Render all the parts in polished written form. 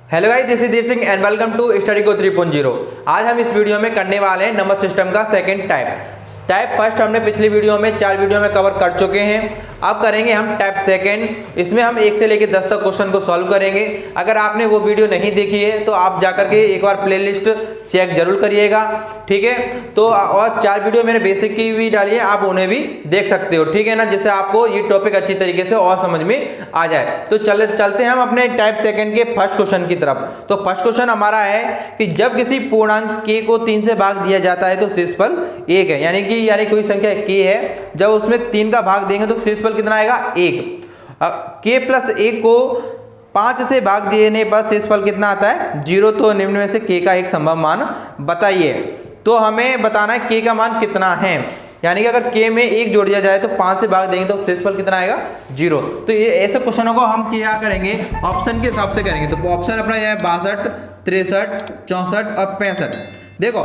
Hello guys, this is Dheer Singh and welcome to study go 3.0। आज हम इस वीडियो में करने वाले हैं नंबर सिस्टम का सेकंड टाइप फर्स्ट हमने पिछली वीडियो में 4 वीडियो में कवर कर चुके हैं। अब करेंगे हम टाइप सेकंड। इसमें हम 1 से लेकर 10 तक क्वेश्चन को सॉल्व करेंगे। अगर आपने वो वीडियो नहीं देखी है तो आप जाकर के एक बार प्लेलिस्ट चेक जरूर करिएगा, ठीक है। तो और 4 वीडियो मैंने बेसिक की भी डाली है, आप उन्हें भी देख सकते हो, ठीक है ना, जिससे आपको ये टॉपिक अच्छी तरीके से और समझ में आ जाए। तो चलते हैं हम अपने टाइप सेकंड के फर्स्ट क्वेश्चन की तरफ। तो फर्स्ट क्वेश्चन हमारा है कि जब किसी पूर्णांक k को 3 से भाग दिया जाता है तो शेषफल 1 है। यानी कोई संख्या k है, जब उसमें 3 का भाग देंगे तो शेषफल कितना आएगा 1। अब k प्लस 1 को 5 से भाग देने पर शेषफल कितना आता है 0। तो निम्न में से k का एक संभव मान बताइए। तो हमें बताना है k का मान कितना है, यानी कि अगर k में 1 जोड़ दिया जाए तो 5 से भाग देंगे तो शेषफल कितना आएगा 0। तो ये ऐसे क्वेश्चनों को हम क्या करेंगे, ऑप्शन के हिसाब से करेंगे। तो ऑप्शन अपना यह है 62, 63, 64 और 65। देखो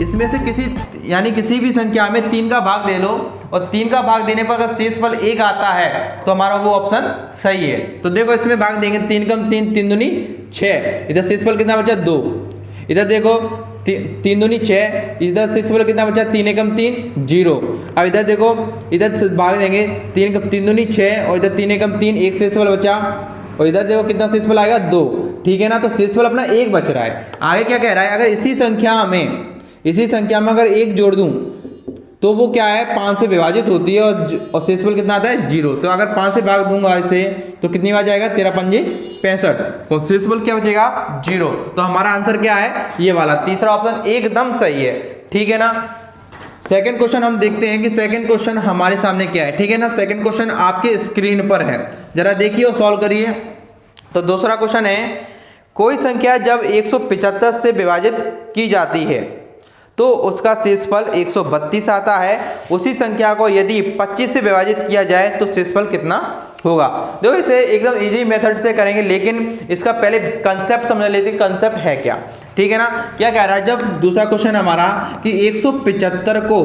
इसमें से किसी भी संख्या में 3 का भाग दे लो और 3 का भाग देने पर अगर शेषफल 1 आता है तो हमारा वो ऑप्शन सही है। तो देखो इसमें भाग देंगे 3 कम 3, 3 दूनी 6, इधर शेषफल कितना बचा 2। इधर देखो 3 दूनी 6, इधर शेषफल कितना बचा 3 एकम 3 0। अब इधर देखो, इधर भाग देंगे 3 दूनी 6 और इधर 3 एकम 3, एक शेषफल बचा। और इधर देखो कितना शेषफल आएगा 2, ठीक है ना। तो शेषफल अपना 1 बच रहा है। आगे क्या कह रहा है, अगर इसी संख्या में अगर 1 जोड़ दूं तो वो क्या है 5 से विभाजित होती है और शेषफल कितना आता है 0। तो अगर 5 से भाग दूंगा इसे तो कितनी बार जाएगा 13 पंजे 65, तो शेषफल क्या बचेगा 0। तो हमारा आंसर क्या है ये वाला, तीसरा ऑप्शन एकदम सही है, ठीक है ना। सेकंड क्वेश्चन हम देखते हैं कि सेकंड क्वेश्चन हमारे सामने क्या है, ठीक है ना। सेकंड क्वेश्चन आपके स्क्रीन पर है, जरा देखिए और सॉल्व करिए। तो दूसरा क्वेश्चन है, कोई संख्या जब 175 से विभाजित की जाती है तो उसका शेषफल 132 आता है। उसी संख्या को यदि 25 से विभाजित किया जाए तो शेषफल कितना होगा। देखो इसे एकदम इजी मेथड से करेंगे, लेकिन इसका पहले कंसेप्ट समझ लेते हैं, कंसेप्ट है क्या, ठीक है ना। क्या कह रहा है, जब दूसरा क्वेश्चन हमारा कि 175 को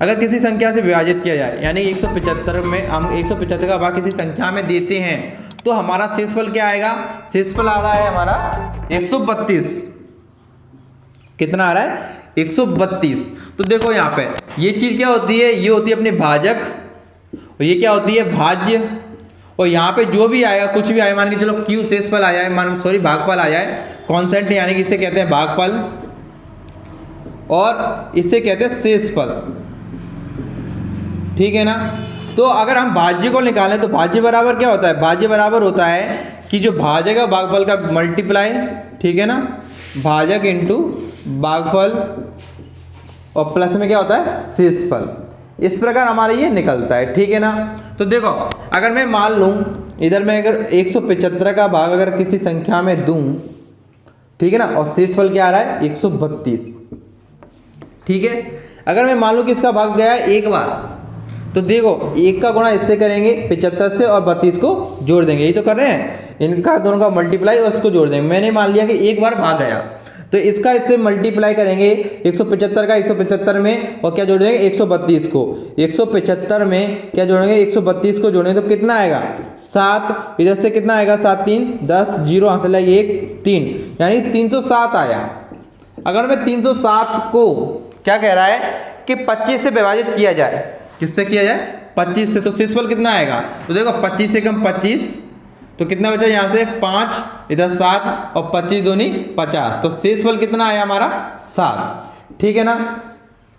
अगर किसी संख्या से विभाजित किया जाए, यानी 175 में हम 175 का भाग किसी संख्या में देते हैं तो हमारा शेषफल क्या आएगा, शेषफल आ रहा है हमारा 132। कितना आ रहा है 132। तो देखो यहाँ पे ये चीज क्या होती है, ये होती है अपनी भाजक और ये क्या होती है भाज्य। और यहाँ पे जो भी आएगा, कुछ भी आए, मान के चलो क्यू शेषफल आ जाए, भागफल आ जाए, कॉन्स्टेंट यानी कि इसे कहते हैं भागफल और इसे कहते हैं शेषफल, ठीक है ना। तो अगर हम भाज्य को निकालें तो भाज्य बराबर क्या होता है, भाज्य बराबर होता है कि जो भाजक है भागफल का मल्टीप्लाई, ठीक है ना, भाजक इंटू भागफल और प्लस में क्या होता है शेषफल। इस प्रकार हमारा ये निकलता है, ठीक है ना। तो देखो अगर मैं मान लूँ इधर मैं अगर 175 का भाग अगर किसी संख्या में दूं, ठीक है ना, और शेषफल क्या आ रहा है 132, ठीक है। अगर मैं मान लूँ कि इसका भाग गया है 1 बार, तो देखो 1 का गुणा इससे करेंगे 75 से और 32 को जोड़ देंगे, यही तो कर रहे हैं, इनका दोनों का मल्टीप्लाई और इसको जोड़ देंगे। मैंने मान लिया कि 1 बार भाग गया तो इसका इससे मल्टीप्लाई करेंगे 175 का 175 में और क्या जोड़ देंगे 132 को। 175 में क्या जोड़ेंगे 132 को जोड़ेंगे तो कितना आएगा 7, इधर से कितना आएगा 7 3 10 0 हासिल है 1 3, यानी 307 आया। अगर मैं 307 को क्या कह रहा है कि 25 से विभाजित किया जाए, किससे किया जाए 25 से, तो शेषफल कितना आएगा। तो देखो 25 से कम 25 तो कितना बचा यहाँ से 5, इधर 7 और 25 दूनी 50, तो शेषफल कितना आया हमारा 7, ठीक है ना।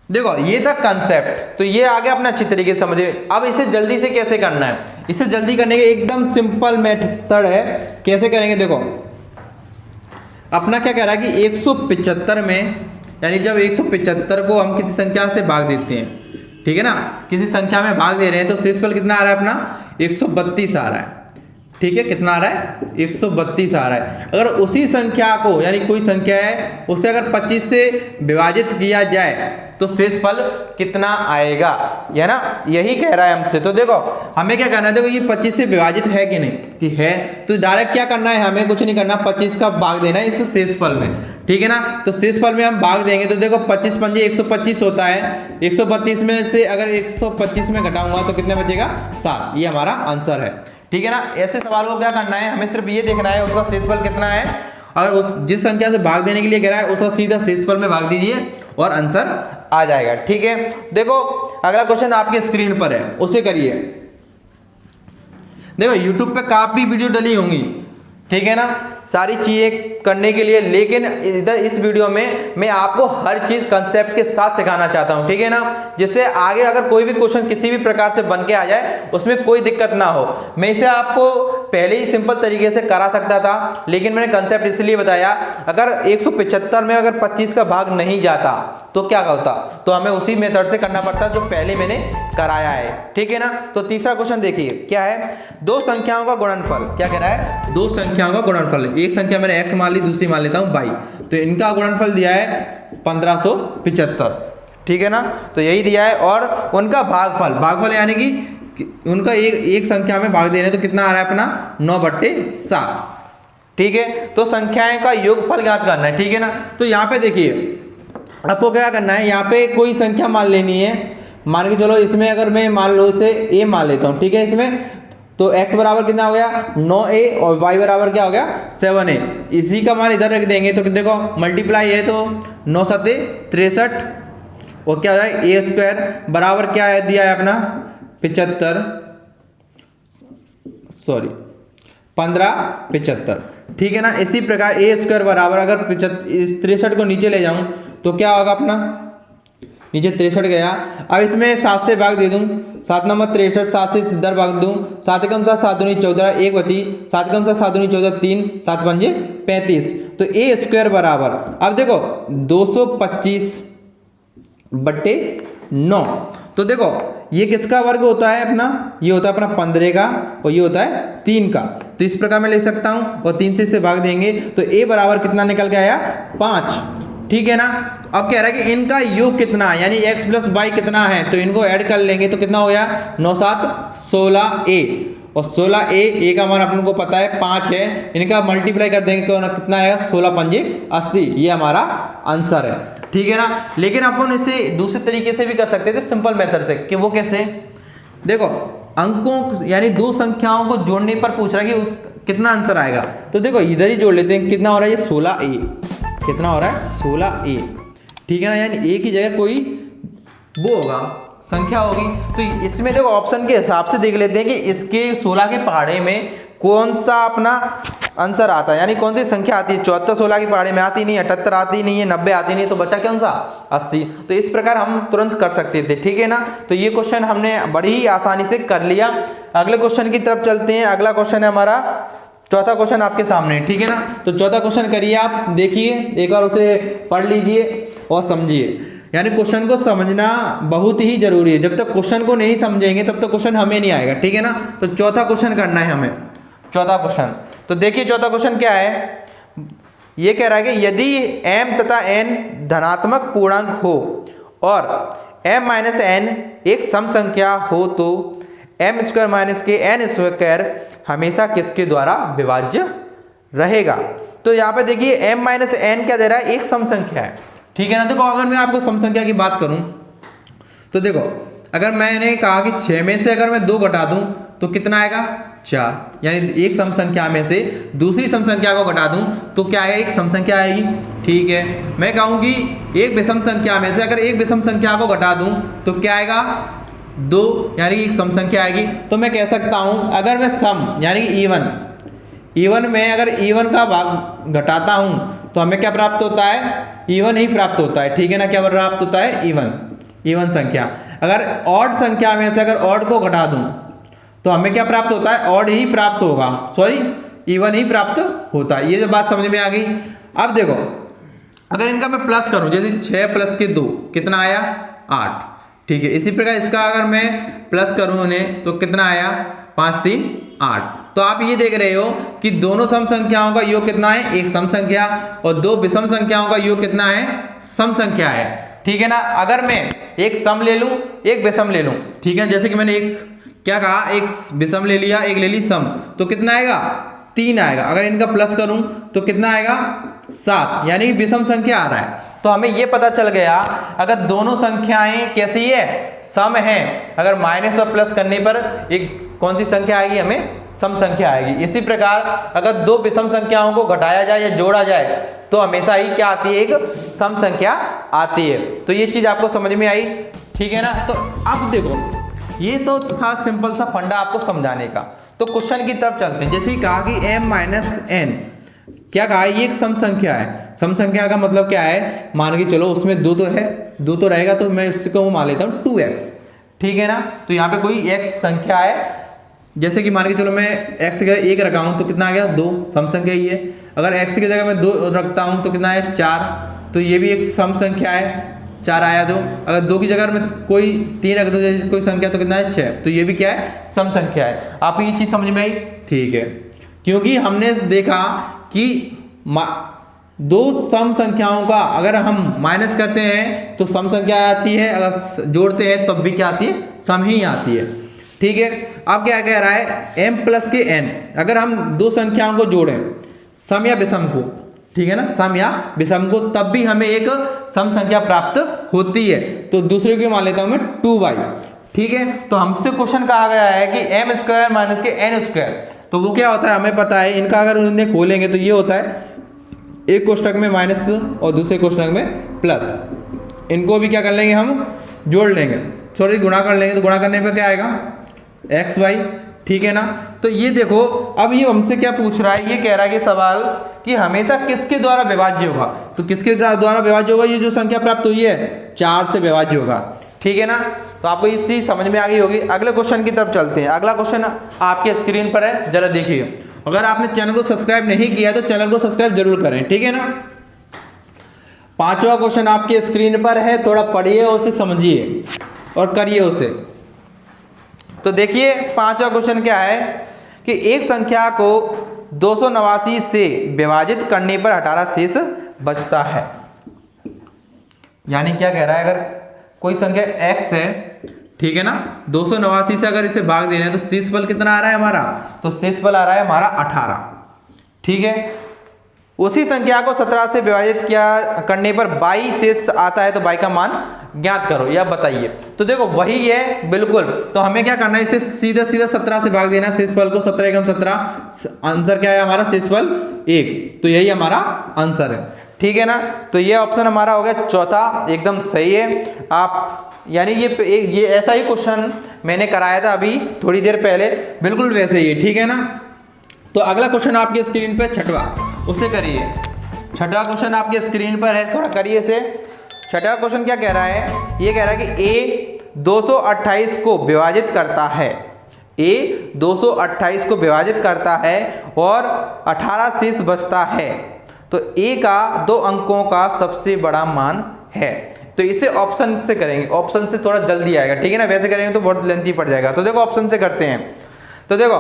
देखो ये था कंसेप्ट, तो ये आगे अपने अच्छी तरीके से समझिए। अब इसे जल्दी से कैसे करना है, इसे जल्दी करने के एकदम सिंपल मेथड है। कैसे करेंगे, देखो अपना क्या कह रहा है कि 175 में, यानी जब 175 को हम किसी संख्या से भाग देते हैं, ठीक है ना, किसी संख्या में भाग दे रहे हैं तो शेषफल कितना आ रहा है अपना 132 आ रहा है, ठीक है। कितना आ रहा है 132 आ रहा है। अगर उसी संख्या को, यानी कोई संख्या है उसे अगर 25 से विभाजित किया जाए तो शेषफल कितना आएगा, है ना, यही कह रहा है हमसे। तो देखो हमें क्या करना है, देखो ये 25 से विभाजित है कि नहीं, कि है, तो डायरेक्ट क्या करना है, हमें कुछ नहीं करना, 25 का भाग देना है इस शेषफल में, ठीक है ना। तो शेषफल में हम भाग देंगे तो देखो 25 पंजे 125 होता है, 132 में से अगर 125 में घटाऊंगा तो कितने बचेगा 7, ये हमारा आंसर है, ठीक है ना। ऐसे सवाल को क्या करना है, हमें सिर्फ ये देखना है उसका शेषफल कितना है और उस जिस संख्या से भाग देने के लिए कह रहा है उसका सीधा शेषफल में भाग दीजिए और आंसर आ जाएगा। ठीक है, देखो अगला क्वेश्चन आपकी स्क्रीन पर है, उसे करिए। देखो YouTube पे काफी वीडियो डली होंगी, ठीक है ना, सारी चीज़ें करने के लिए, लेकिन इधर इस वीडियो में मैं आपको हर चीज़ कंसेप्ट के साथ सिखाना चाहता हूं, ठीक है ना, जिससे आगे अगर कोई भी क्वेश्चन किसी भी प्रकार से बन के आ जाए उसमें कोई दिक्कत ना हो। मैं इसे आपको पहले ही सिंपल तरीके से करा सकता था, लेकिन मैंने कंसेप्ट इसलिए बताया अगर 175 में अगर 25 का भाग नहीं जाता तो क्या होता, तो हमें उसी मेथड से करना पड़ता जो पहले मैंने कराया है, ठीक है ना। तो तीसरा क्वेश्चन देखिए क्या है, दो संख्याओं का गुणनफल, क्या कह रहा है, दो संख्याओं का गुणनफल, एक संख्या मैंने x मान ली, दूसरी मान लेता हूं y, तो इनका गुणनफल दिया है 1575, ठीक है ना, तो यही दिया है। और उनका भागफल, भागफल यानी कि उनका एक संख्या में भाग दे रहे हैं तो कितना आ रहा है अपना 9/7, ठीक है। तो संख्याएं का योगफल ज्ञात करना है, ठीक है ना। तो यहाँ पे देखिए आपको क्या करना है, यहाँ पे कोई संख्या मान लेनी है, मान के चलो इसमें अगर मैं मान लो इसे a मान लेता हूँ, ठीक है, इसमें तो x बराबर कितना हो गया 9a और y बराबर क्या हो गया 7a, इसी का मान इधर रख देंगे तो देखो मल्टीप्लाई है तो 9 7 63 और क्या हो जाए a स्क्वायर बराबर क्या है दिया है अपना 1575, ठीक है ना। इसी प्रकार a स्क्वायर बराबर अगर 63 को नीचे ले जाऊं तो क्या होगा अपना, नीचे 63 गया, अब इसमें 7 से भाग दे दूं, 7 नंबर 63, 7 से इधर भाग दूं, 7 कम 7 7 दूनी 14, 1 बची, 7 कम 7 7 दूनी 14, 3 7 पंजे 35, तो a स्क्वायर बराबर, अब देखो 225/9, तो देखो ये किसका वर्ग होता है अपना, ये होता है अपना 15 का और ये होता है 3 का, तो इस प्रकार मैं लिख सकता हूं और 3 से इसे भाग देंगे तो a बराबर कितना निकल के आया 5, ठीक है ना। अब कह रहा है कि इनका योग कितना है, यानी x प्लस वाई कितना है, तो इनको ऐड कर लेंगे तो कितना हो गया 9 7 16a और 16a, a का मान अपन को पता है 5 है, इनका मल्टीप्लाई कर देंगे तो कितना आएगा 16 पंजे 80, ये हमारा आंसर है, ठीक है ना। लेकिन अपन इसे दूसरे तरीके से भी कर सकते थे, सिंपल मेथड से, कि वो कैसे, देखो अंकों यानी दो संख्याओं को जोड़ने पर पूछ रहा है कि उस कितना आंसर आएगा, तो देखो इधर ही जोड़ लेते हैं, कितना हो रहा है ये 16a, कितना हो रहा है 16a, ठीक है ना, यानी a की जगह कोई वो होगा संख्या होगी, तो इसमें देखो ऑप्शन के हिसाब से देख लेते हैं कि इसके 16 के पहाड़े में कौन सा अपना आंसर आता है, यानी कौन सी संख्या आती है, 74 16 की पहाड़े में आती नहीं है, 78 आती नहीं है, 90 आती नहीं है, तो बचा कौन सा 80, तो इस प्रकार हम तुरंत कर सकते थे, ठीक है ना। तो ये क्वेश्चन हमने बड़ी ही आसानी से कर लिया। अगले क्वेश्चन की तरफ चलते हैं। अगला क्वेश्चन है हमारा चौथा क्वेश्चन आपके सामने, ठीक है ना। तो चौथा क्वेश्चन करिए आप, देखिए एक बार उसे पढ़ लीजिए और समझिए, यानी क्वेश्चन को समझना बहुत ही जरूरी है, जब तक क्वेश्चन को नहीं समझेंगे तब तक क्वेश्चन हमें नहीं आएगा, ठीक है ना। तो चौथा क्वेश्चन करना है हमें, चौथा क्वेश्चन, तो देखिए चौथा क्वेश्चन क्या है, ये कह रहा है कि यदि m तथा n धनात्मक पूर्णांक हो और m माइनस n एक सम संख्या हो तो m स्क्वायर माइनस के n स्क्वायर हमेशा किसके द्वारा विभाज्य रहेगा। तो यहाँ पे देखिए m माइनस n क्या दे रहा है, एक सम संख्या है, ठीक है ना। देखो अगर मैं आपको सम संख्या की बात करूं तो देखो अगर मैंने कहा कि 6 में से अगर मैं 2 घटा दूं तो कितना आएगा 4, यानी एक सम संख्या में से दूसरी सम संख्या को घटा दूं तो क्या आएगा, एक सम संख्या आएगी, ठीक है। मैं कहूँ कि एक विषम संख्या में से अगर एक विषम संख्या को घटा दूं तो क्या आएगा 2, यानी कि एक सम संख्या आएगी। तो मैं कह सकता हूँ अगर मैं सम यानी कि इवन में अगर इवन का भाग घटाता हूँ तो हमें क्या प्राप्त होता है, इवन ही प्राप्त होता है, ठीक है ना। क्या प्राप्त होता है, इवन संख्या। अगर ऑड संख्या में से अगर ऑड को घटा दूं तो हमें क्या प्राप्त होता है, ऑड ही प्राप्त होगा, सॉरी इवन ही प्राप्त होता है। ये जो बात समझ में आ गई। अब देखो अगर इनका मैं प्लस करूं, जैसे 6 प्लस के 2 कितना आया 8, ठीक है। इसी प्रकार इसका अगर मैं प्लस करूं उन्हें तो कितना आया 5 3 8। तो आप ये देख रहे हो कि दोनों सम संख्याओं का योग कितना है, एक सम संख्या, और दो विषम संख्याओं का योग कितना है, सम संख्या है, ठीक है ना। अगर मैं एक सम ले लूं एक विषम ले लूं, ठीक है, जैसे कि मैंने एक क्या कहा, एक विषम ले लिया एक ले ली सम, तो कितना आएगा 3 आएगा। अगर इनका प्लस करूं तो कितना आएगा 7, यानी विषम संख्या आ रहा है। तो हमें ये पता चल गया अगर दोनों संख्याएं कैसी है, सम है, अगर माइनस और प्लस करने पर एक कौन सी संख्या आएगी, हमें सम संख्या आएगी। इसी प्रकार अगर दो विषम संख्याओं को घटाया जाए या जोड़ा जाए तो हमेशा ही क्या आती है, एक सम संख्या आती है। तो ये चीज आपको समझ में आई, ठीक है ना। तो अब देखो ये तो था सिंपल सा फंडा आपको समझाने का। तो क्वेश्चन की तरफ चलते हैं। जैसे कहा कि m-n क्या कहा है, ये एक सम संख्या है। सम संख्या का मतलब क्या है, मान के चलो उसमें दो तो है, दो तो रहेगा, तो मैं इसको मान लेता हूँ 2x, ठीक है ना। तो यहाँ पे कोई x संख्या है, जैसे कि मान के चलो मैं x की जगह 1 रखा हूँ तो कितना आ गया 2, सम संख्या ही है। अगर x की जगह मैं 2 रखता हूँ तो कितना है 4, तो ये भी एक सम संख्या है, 4 आया 2। अगर 2 की जगह मैं कोई 3 रख दूँ जैसे कोई संख्या तो कितना है 6, तो ये भी क्या है, सम संख्या है। आपको ये चीज़ समझ में आई, ठीक है। क्योंकि हमने देखा कि दो सम संख्याओं का अगर हम माइनस करते हैं तो सम संख्या आती है, अगर जोड़ते हैं तब भी क्या आती है, सम ही आती है, ठीक है। अब क्या कह रहा है, m प्लस के n, अगर हम दो संख्याओं को जोड़ें सम या विषम को, ठीक है ना, सम या विषम को, तब भी हमें एक सम संख्या प्राप्त होती है। तो दूसरे को मान लेता हूं मैं 2y, ठीक है। तो हमसे क्वेश्चन कहा गया है कि m स्क्वायर माइनस के n स्क्वायर, तो वो क्या होता है हमें पता है। इनका अगर उन्हें खोलेंगे तो ये होता है एक कोष्ठक में माइनस और दूसरे कोष्ठक में प्लस, इनको भी क्या कर लेंगे, हम जोड़ लेंगे, सॉरी गुणा कर लेंगे। तो गुणा करने पर क्या आएगा, xy, ठीक है ना। तो ये देखो अब ये हमसे क्या पूछ रहा है, ये कह रहा है कि सवाल कि हमेशा किसके द्वारा विभाज्य होगा, तो किसके द्वारा विभाज्य होगा, ये जो संख्या प्राप्त हुई है 4 से विभाज्य होगा, ठीक है ना। तो आपको ये चीज समझ में आ गई होगी। अगले क्वेश्चन की तरफ चलते हैं। अगला क्वेश्चन आपके स्क्रीन पर है, जरा देखिए। अगर आपने चैनल को सब्सक्राइब नहीं किया तो चैनल को सब्सक्राइब जरूर करें, ठीक है ना। 5वां क्वेश्चन आपके स्क्रीन पर है, थोड़ा पढ़िए उसे, समझिए और करिए उसे। तो देखिए 5वां क्वेश्चन क्या है कि एक संख्या को 289 से विभाजित करने पर 18 शेष बचता है। यानी क्या कह रहा है, अगर कोई संख्या x है, ठीक है ना, 289 से अगर इसे भाग देना है तो शेषफल कितना आ रहा है हमारा, तो शेषफल आ रहा है हमारा 18, ठीक है। उसी संख्या को 17 से विभाजित किया करने पर 22 शेष आता है, तो 22 का मान ज्ञात करो या बताइए। तो देखो वही है बिल्कुल, तो हमें क्या करना है, इसे सीधा सीधा 17 से भाग देना, शेषफल को 17 एकम 17, आंसर क्या है हमारा, शेषफल 1, तो यही हमारा आंसर है, ठीक है ना। तो ये ऑप्शन हमारा हो गया चौथा, एकदम सही है। आप यानी ये ऐसा ही क्वेश्चन मैंने कराया था अभी थोड़ी देर पहले, बिल्कुल वैसे ही, ठीक है ना। तो अगला क्वेश्चन आपकी स्क्रीन पे 6वां, उसे करिए। 6वां क्वेश्चन आपकी स्क्रीन पर है, थोड़ा करिए इसे। 6वां क्वेश्चन क्या कह रहा है, ये कह रहा है कि a 228 को विभाजित करता है, a 228 को विभाजित करता है और 18 शेष बचता है, तो a का 2 अंकों का सबसे बड़ा मान है। तो इसे ऑप्शन से करेंगे, ऑप्शन से थोड़ा जल्दी आएगा, ठीक है ना, वैसे करेंगे तो बहुत लेंथी पड़ जाएगा। तो देखो ऑप्शन से करते हैं। तो देखो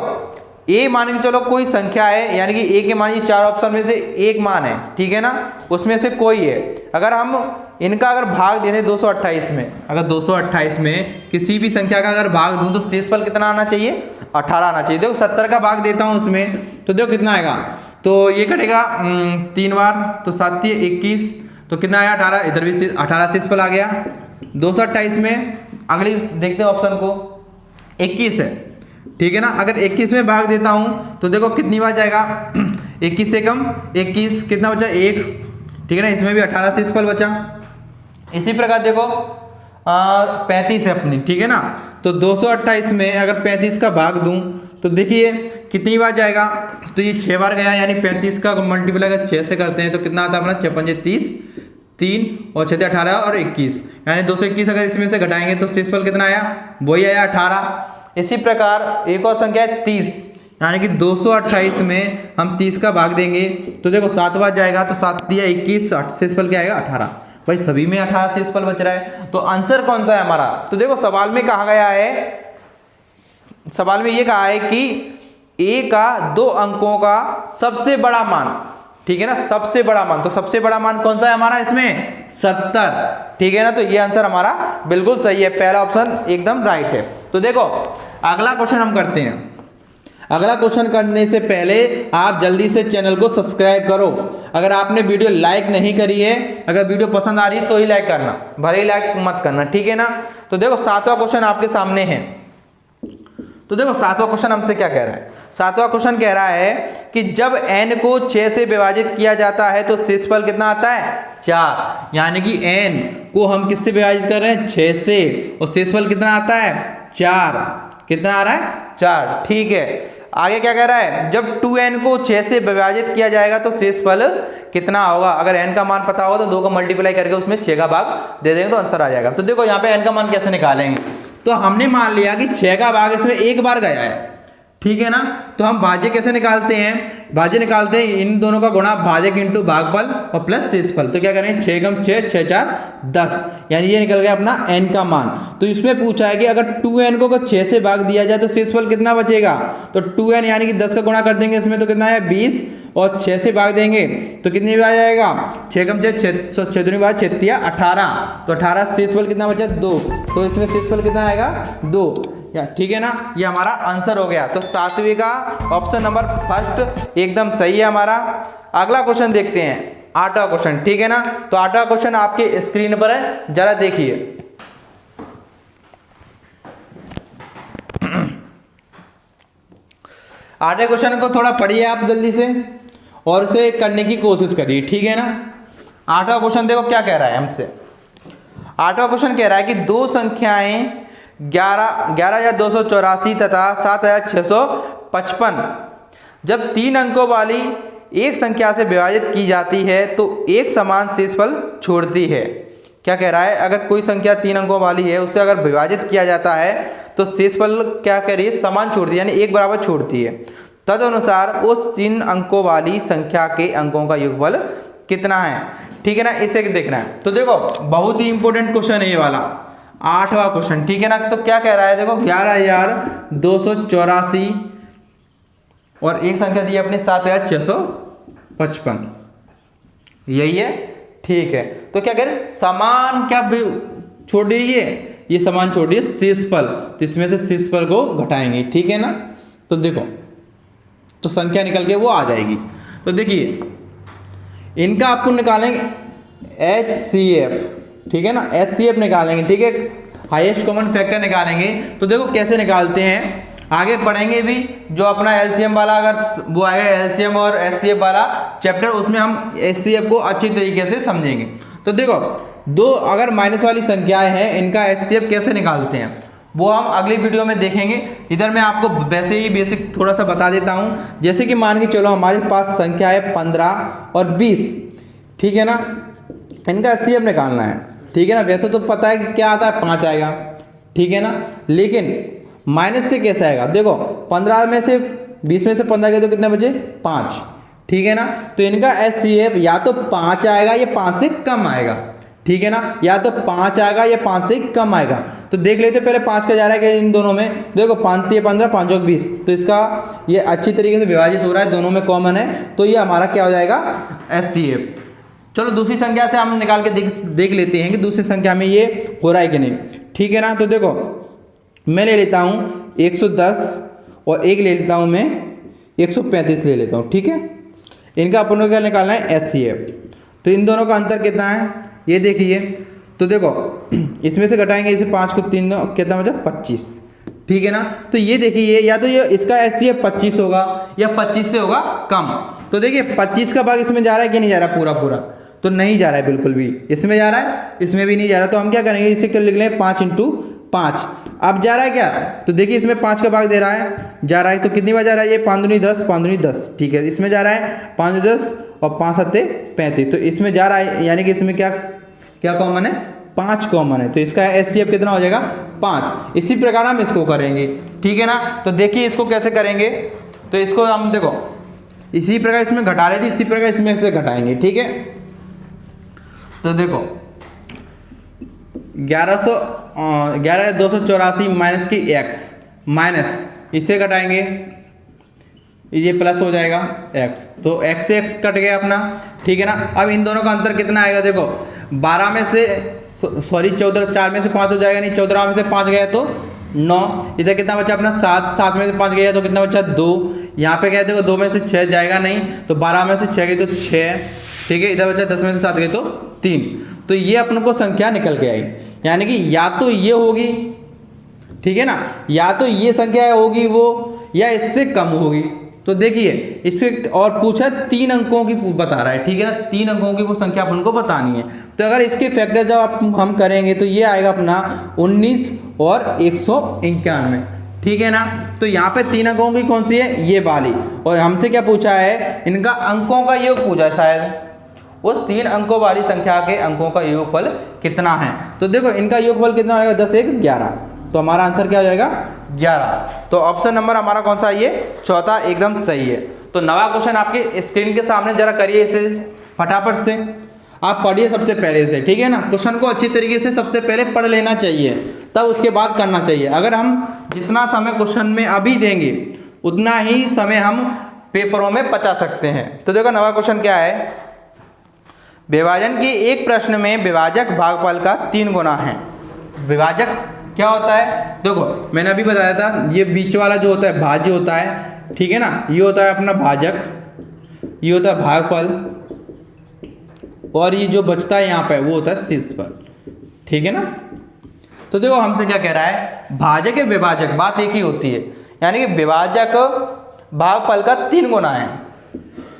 a मान के चलो कोई संख्या है, यानी कि a के मान ये 4 ऑप्शन में से एक मान है, ठीक है ना, उसमें से कोई है। अगर हम इनका अगर भाग दे दें 228 में, अगर 228 में किसी भी संख्या का अगर भाग दूं तो शेषफल कितना आना चाहिए, 18 आना चाहिए। देखो 70 का भाग देता हूं उसमें, तो देखो कितना आएगा, तो ये कटेगा 3 बार, तो 7 21, तो कितना आया 18, इधर भी 18 शेषफल आ गया। 228 में अगली देखते हैं ऑप्शन को, 21 है, ठीक है ना। अगर 21 में भाग देता हूं तो देखो कितनी बार जाएगा, 21 से कम 21, कितना बचा 1, ठीक है ना, इसमें भी 18 शेषफल बचा। इसी प्रकार देखो 35 है अपनी, ठीक है ना। तो 228 में अगर 35 का भाग दूं तो देखिए कितनी बार जाएगा, तो ये 6 बार गया, यानी 35 का मल्टीप्लाई अगर 6 से करते हैं तो कितना आता है अपना, 6 पंजे 30, 3 और 6 18 और 21, यानी 221 अगर इसमें से घटाएंगे तो शेषफल कितना आया, वही आया 18। इसी प्रकार एक और संख्या है 30, यानी कि 228 में हम 30 का भाग देंगे तो देखो 7 बार जाएगा, तो 7 दिया 21, शेषफल क्या आएगा 18। भाई सभी में 18 शेषफल बच रहा है, तो आंसर कौन सा है हमारा। तो देखो सवाल में कहा गया है, सवाल में ये कहा है कि a का 2 अंकों का सबसे बड़ा मान, ठीक है ना, सबसे बड़ा मान, तो सबसे बड़ा मान कौन सा है हमारा इसमें, 70, ठीक है ना। तो ये आंसर हमारा बिल्कुल सही है, पहला ऑप्शन एकदम राइट है। तो देखो अगला क्वेश्चन हम करते हैं। अगला क्वेश्चन करने से पहले आप जल्दी से चैनल को सब्सक्राइब करो। अगर आपने वीडियो लाइक नहीं करी है, अगर वीडियो पसंद आ रही है तो ही लाइक करना, भले ही लाइक मत करना, ठीक है ना। तो देखो 7वां क्वेश्चन आपके सामने है। तो देखो 7वां क्वेश्चन हमसे क्या कह रहा है। 7वां क्वेश्चन कह रहा है कि जब n को 6 से विभाजित किया जाता है तो शेषफल कितना आता है, 4। यानी कि n को हम किससे विभाजित कर रहे हैं, 6 से, और शेषफल कितना आता है, 4। कितना आ रहा है, 4, ठीक है। आगे क्या कह रहा है, जब 2n को 6 से विभाजित किया जाएगा तो शेषफल कितना होगा। अगर n का मान पता होगा तो 2 का मल्टीप्लाई करके उसमें 6 का भाग दे देंगे तो आंसर आ जाएगा। तो देखो यहाँ पे n का मान कैसे निकालेंगे। तो हमने मान लिया कि 6 का भाग इसमें एक बार गया है, ठीक है ना। तो हम भाज्य कैसे निकालते हैं, भाज्य निकालते हैं इन दोनों का गुणा, भाजक इंटू भागफल और प्लस शेषफल। तो क्या करेंगे, 6 × 6 6 4 10, यानी ये निकल गया अपना n का मान। तो इसमें पूछा है कि अगर 2n को 6 से भाग दिया जाए तो शेषफल कितना बचेगा। तो 2n यानी कि 10 का गुणा कर देंगे इसमें, तो कितना है 20, और 6 से भाग देंगे तो कितनी बार जाएगा, 6 × 6 6 दूनी बार 6 × 18, तो 18 शेषफल कितना बचा, 2। तो इसमें शेषफल कितना आएगा, 2, या ठीक है ना। ये हमारा आंसर हो गया। तो 7वीं का ऑप्शन नंबर फर्स्ट एकदम सही है हमारा। अगला क्वेश्चन देखते हैं, 8वां क्वेश्चन, ठीक है ना। तो 8वां क्वेश्चन आपके स्क्रीन पर है, जरा देखिए। 8वें क्वेश्चन को थोड़ा पढ़िए आप जल्दी से और उसे करने की कोशिश करिए, ठीक है ना। 8वां क्वेश्चन देखो क्या कह रहा है हमसे। 8वां क्वेश्चन कह रहा है कि दो संख्याएं 11,284 तथा 7,655 जब 3 अंकों वाली एक संख्या से विभाजित की जाती है तो एक समान शेषफल छोड़ती है। क्या कह रहा है, अगर कोई संख्या 3 अंकों वाली है उससे अगर विभाजित किया जाता है तो शेषफल क्या कह रही है, समान छोड़ती है, यानी एक बराबर छोड़ती है। तदनुसार उस 3 अंकों वाली संख्या के अंकों का योगफल कितना है, ठीक है ना। इसे देखना है। तो देखो बहुत ही इंपॉर्टेंट क्वेश्चन है ये वाला, 8वां क्वेश्चन, ठीक है ना। तो क्या कह रहा है, देखो 11,284 और एक संख्या दी है अपने 7,655, यही है, ठीक है। तो क्या कह रहे, समान क्या छोड़ दीजिए, ये समान छोड़ दीजिए शेषफल, तो इसमें से शेषफल को घटाएंगे, ठीक है ना। तो देखो तो संख्या निकल के वो आ जाएगी। तो देखिए इनका आपको निकालेंगे HCF, ठीक है ना, HCF निकालेंगे, ठीक है, हाईएस्ट कॉमन फैक्टर निकालेंगे। तो देखो कैसे निकालते हैं, आगे पढ़ेंगे भी। जो अपना LCM वाला अगर वो आएगा LCM और HCF वाला चैप्टर, उसमें हम HCF को अच्छी तरीके से समझेंगे। तो देखो दो अगर माइनस वाली संख्याएं हैं, इनका HCF कैसे निकालते हैं वो हम अगली वीडियो में देखेंगे। इधर मैं आपको वैसे ही बेसिक थोड़ा सा बता देता हूँ। जैसे कि मान के चलो हमारे पास संख्या है 15 और 20, ठीक है ना, इनका HCF निकालना है, ठीक है ना। वैसे तो पता है कि क्या आता है, 5 आएगा, ठीक है ना, लेकिन माइनस से कैसे आएगा। देखो 15 में से 20 में से 15 गए तो कितने बचे, 5, ठीक है ना। तो इनका HCF या तो 5 आएगा या 5 से कम आएगा, ठीक है ना, या तो 5 आएगा या 5 से कम आएगा। तो देख लेते पहले 5 का जा रहा है कि इन दोनों में, देखो 5 × 15 5 × 20, तो इसका ये अच्छी तरीके से विभाजित हो रहा है, दोनों में कॉमन है, तो ये हमारा क्या हो जाएगा, HCF। चलो दूसरी संख्या से हम निकाल के देख लेते हैं कि दूसरी संख्या में ये हो रहा है कि नहीं, ठीक है ना। तो देखो मैं ले लेता हूँ 110 और एक ले लेता हूँ मैं 135 ले लेता हूँ, ठीक है। इनका अपन को क्या निकालना है, HCF। तो इन दोनों का अंतर कितना है ये देखिए। तो देखो इसमें से घटाएंगे इसे 5 को 3 कितना बचा, 25, ठीक है ना। तो ये देखिए या तो ये इसका HCF 25 होगा या 25 से होगा कम। तो देखिए 25 का भाग इसमें जा रहा है कि नहीं जा रहा, पूरा पूरा तो नहीं जा रहा है बिल्कुल भी, इसमें जा रहा है, इसमें भी नहीं जा रहा। तो हम क्या करेंगे, इसे क्या लिख लें, 5 × 5। अब जा रहा है क्या, तो देखिए इसमें 5 का भाग दे रहा है, जा रहा है, तो कितनी बार जा रहा है, ये 5 दूनी 10 5 दूनी 10, ठीक है। इसमें जा रहा है 5 दूनी 10 और 5 7 35, तो इसमें जा रहा है, यानी कि इसमें क्या क्या कॉमन है, 5 कॉमन है। तो इसका HCF कितना हो जाएगा, 5। इसी प्रकार हम इसको करेंगे, ठीक है ना। तो देखिए इसको कैसे करेंगे, तो इसको हम देखो इसी प्रकार इसमें घटा रहे थे, इसी प्रकार इसमें से घटाएंगे, ठीक है। तो देखो 11,284 माइनस की x माइनस इससे घटाएंगे, ये प्लस हो जाएगा x, तो x से x कट गया अपना, ठीक है ना। अब इन दोनों का अंतर कितना आएगा, देखो 12 में से सॉरी 14, 4 में से 5 हो जाएगा, नहीं 14 में से 5 गया तो 9, इधर कितना बचा अपना 7, 7 में से 5 गया तो कितना बचा 2, यहाँ पे क्या देखो 2 में से 6 जाएगा नहीं, तो 12 में से 6 गई तो 6, ठीक है। इधर बचा 10 में से 7 गई तो 3, तो ये अपन को संख्या निकल के आई, यानी कि या तो ये होगी, ठीक है ना, या तो ये संख्या होगी वो, या इससे कम होगी। तो देखिए इससे और पूछा 3 अंकों की बता रहा है, ठीक है ना, 3 अंकों की वो संख्या अपन को बतानी है। तो अगर इसके फैक्टर जब हम करेंगे तो ये आएगा अपना 19 और 191, ठीक है ना। तो यहाँ पे 3 अंकों की कौन सी है, ये वाली, और हमसे क्या पूछा है, इनका अंकों का योग पूछा है शायद, उस 3 अंकों वाली संख्या के अंकों का योगफल कितना है। तो देखो इनका योगफल कितना होगा, 10 1 11, तो हमारा आंसर क्या हो जाएगा 11। तो ऑप्शन नंबर हमारा कौन सा है, ये चौथा एकदम सही है। तो नवा क्वेश्चन आपके स्क्रीन के सामने जरा करिए इसे फटाफट से, आप पढ़िए सबसे पहले से, ठीक है ना। क्वेश्चन को अच्छी तरीके से सबसे पहले पढ़ लेना चाहिए, तब उसके बाद करना चाहिए। अगर हम जितना समय क्वेश्चन में अभी देंगे उतना ही समय हम पेपरों में बचा सकते हैं। तो देखो नवा क्वेश्चन क्या है, विभाजन के एक प्रश्न में विभाजक भागफल का 3 गुना है। विभाजक क्या होता है, देखो मैंने अभी बताया था, ये बीच वाला जो होता है भाज्य होता है, ठीक है ना, ये होता है अपना भाजक, ये होता है भागफल, और ये जो बचता है यहाँ पे वो होता है शेषफल, ठीक है ना। तो देखो हमसे क्या कह रहा है, भाजक या विभाजक बात एक ही होती है, यानी कि विभाजक भागफल का 3 गुना है।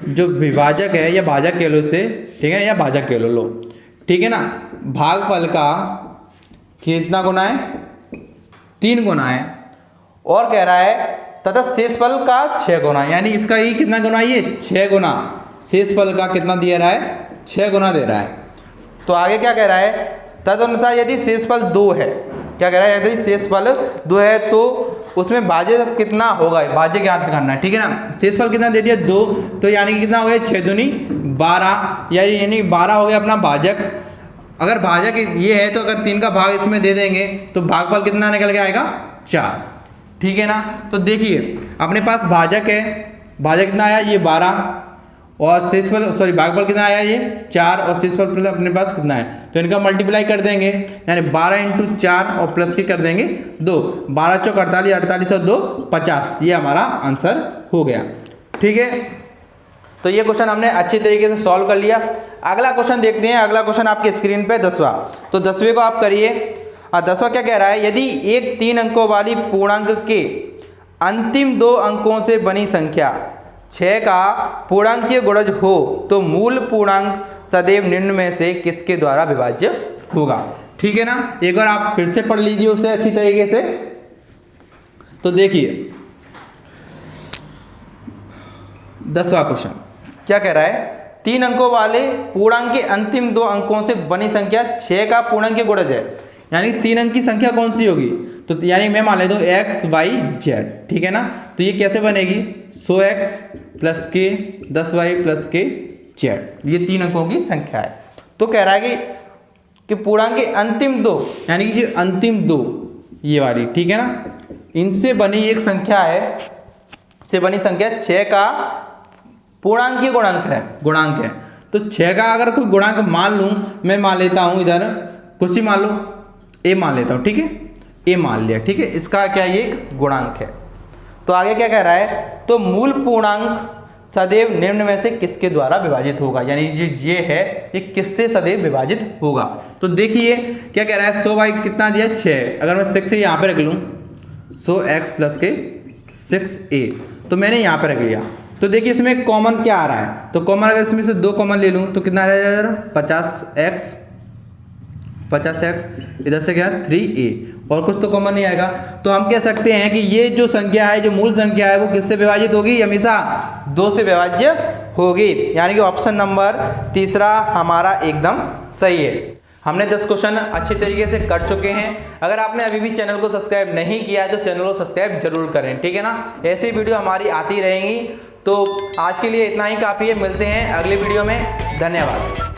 जो विभाजक है या भाजक कह लो इसे, ठीक है, या भाजक कह लो, ठीक है ना, भागफल का कितना गुना है, 3 गुना है, और कह रहा है तथा शेषफल का 6 गुना, यानी इसका ये कितना गुना, ये 6 गुना, शेषफल का कितना दे रहा है, 6 गुना दे रहा है। तो आगे क्या कह रहा है, तदनुसार यदि शेषफल 2 है, क्या कह रहा है, यदि शेषफल 2 है तो उसमें भाज्य कितना होगा, भाज्य ज्ञात करना है, ठीक है ना। शेषफल कितना दे दिया 2, तो यानी कि कितना हो गया 6 दूनी 12, यानी 12 हो गया अपना भाजक। अगर भाजक ये है तो अगर 3 का भाग इसमें दे देंगे तो भागफल कितना निकल के आएगा 4, ठीक है ना। तो देखिए अपने पास भाजक है, भाजक कितना आया ये 12, और शेषफल सॉरी भागफल कितना आया ये 4, और शेषफल अपने पास कितना है, तो इनका मल्टीप्लाई कर देंगे, यानी 12 × 4 और प्लस के कर देंगे 2, 12 चौक 48, 48 और 2 50, ये हमारा आंसर हो गया, ठीक है। तो ये क्वेश्चन हमने अच्छी तरीके से सॉल्व कर लिया। अगला क्वेश्चन देखते हैं, अगला क्वेश्चन आपकी स्क्रीन पे 10वां, तो 10वें को आप करिए। 10वां क्या कह रहा है, यदि एक 3 अंकों वाली पूर्णांक के अंतिम 2 अंकों से बनी संख्या 6 का पूर्णांकीय गुणज हो तो मूल पूर्णांक सदैव निम्न में से किसके द्वारा विभाज्य होगा, ठीक है ना। एक बार आप फिर से पढ़ लीजिए उसे अच्छी तरीके से। तो देखिए 10वां क्वेश्चन क्या कह रहा है, 3 अंकों वाले पूर्णांक के अंतिम 2 अंकों से बनी संख्या 6 का पूर्णांकीय गुणज है, यानी 3 अंक की संख्या कौन सी होगी, तो यानी मैं मान लेता हूँ x y z, ठीक है ना। तो ये कैसे बनेगी, 100x + k 10y + k z, ये 3 अंकों की संख्या है। तो कह रहा है कि पूर्णांक के अंतिम 2, यानी कि अंतिम 2 ये वाली, ठीक है ना, इनसे बनी एक संख्या है, से बनी संख्या 6 का पूर्णांकीय गुणांक है। तो 6 का अगर कोई गुणांक मान लूँ, मैं मान लेता हूँ इधर कुछ ही मान लो, a मान लेता हूँ, ठीक है, a मान लिया, ठीक है, इसका क्या ये एक गुणांक है। तो आगे क्या कह रहा है, तो मूल पूर्णांक सदैव निम्न में से किसके द्वारा विभाजित होगा, यानी ये है ये किससे सदैव विभाजित होगा। तो देखिए क्या कह रहा है, 100y कितना दिया 6, अगर मैं 6 से यहाँ पे रख लूँ 100x + k 6a, तो मैंने यहाँ पे रख लिया। तो देखिए इसमें कॉमन क्या आ रहा है, तो कॉमन अगर इसमें से 2 कॉमन ले लूँ तो कितना आ जाएगा 50x, इधर से क्या 3a, और कुछ तो कॉमन नहीं आएगा। तो हम कह सकते हैं कि ये जो संख्या है, जो मूल संख्या है, वो किससे विभाजित होगी, हमेशा 2 से विभाज्य होगी, यानी कि ऑप्शन नंबर 3 हमारा एकदम सही है। हमने 10 क्वेश्चन अच्छी तरीके से कर चुके हैं। अगर आपने अभी भी चैनल को सब्सक्राइब नहीं किया है तो चैनल को सब्सक्राइब जरूर करें, ठीक है ना। ऐसी वीडियो हमारी आती रहेंगी। तो आज के लिए इतना ही काफ़ी है, मिलते हैं अगले वीडियो में, धन्यवाद।